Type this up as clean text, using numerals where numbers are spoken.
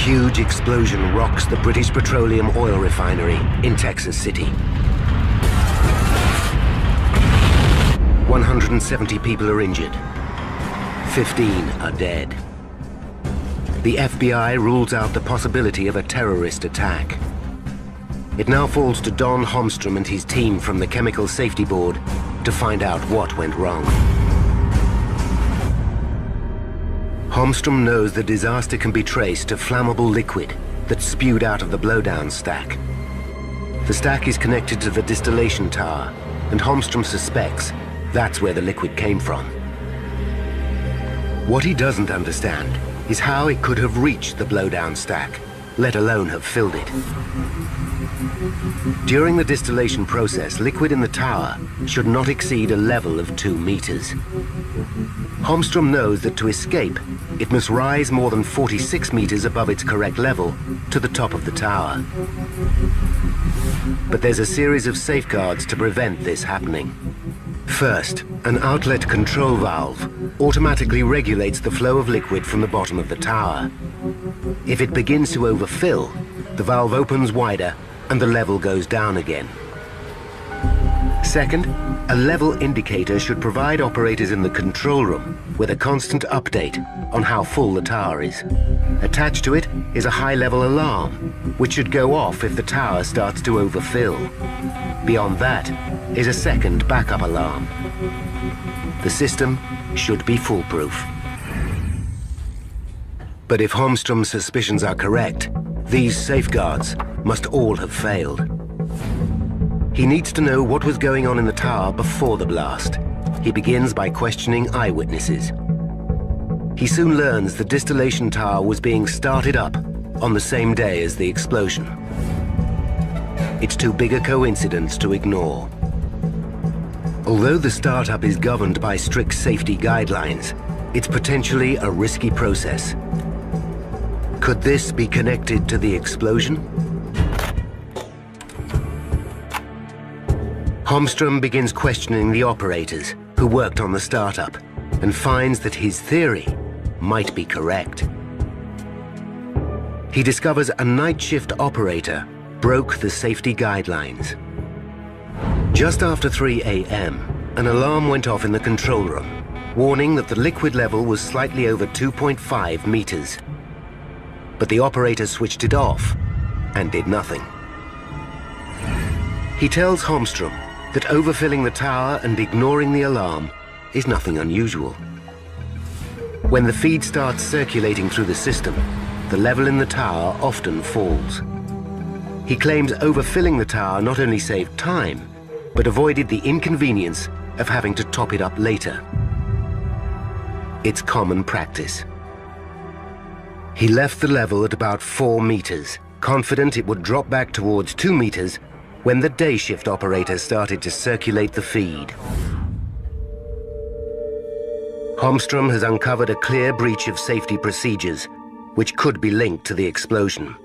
huge explosion rocks the British Petroleum oil refinery in Texas City. 170 people are injured. 15 are dead. The FBI rules out the possibility of a terrorist attack. It now falls to Don Holmstrom and his team from the Chemical Safety Board to find out what went wrong. Holmstrom knows the disaster can be traced to flammable liquid that spewed out of the blowdown stack. The stack is connected to the distillation tower, and Holmstrom suspects that's where the liquid came from. What he doesn't understand is how it could have reached the blowdown stack, let alone have filled it. During the distillation process, liquid in the tower should not exceed a level of 2 meters. Holmstrom knows that to escape, it must rise more than 46 meters above its correct level to the top of the tower. But there's a series of safeguards to prevent this happening. First, an outlet control valve automatically regulates the flow of liquid from the bottom of the tower. If it begins to overfill, the valve opens wider and the level goes down again. Second, a level indicator should provide operators in the control room with a constant update on how full the tower is. Attached to it is a high-level alarm, which should go off if the tower starts to overfill. Beyond that is a second backup alarm. The system should be foolproof. But if Holmstrom's suspicions are correct, these safeguards must all have failed. He needs to know what was going on in the tower before the blast. He begins by questioning eyewitnesses. He soon learns the distillation tower was being started up on the same day as the explosion. It's too big a coincidence to ignore. Although the startup is governed by strict safety guidelines, it's potentially a risky process. Could this be connected to the explosion? Holmstrom begins questioning the operators who worked on the startup and finds that his theory might be correct. He discovers a night shift operator broke the safety guidelines. Just after 3 a.m., an alarm went off in the control room, warning that the liquid level was slightly over 2.5 meters. But the operator switched it off and did nothing. He tells Holmstrom that overfilling the tower and ignoring the alarm is nothing unusual. When the feed starts circulating through the system, the level in the tower often falls. He claims overfilling the tower not only saved time, but avoided the inconvenience of having to top it up later. It's common practice. He left the level at about 4 meters, confident it would drop back towards 2 meters when the day shift operator started to circulate the feed. Holmstrom has uncovered a clear breach of safety procedures, which could be linked to the explosion.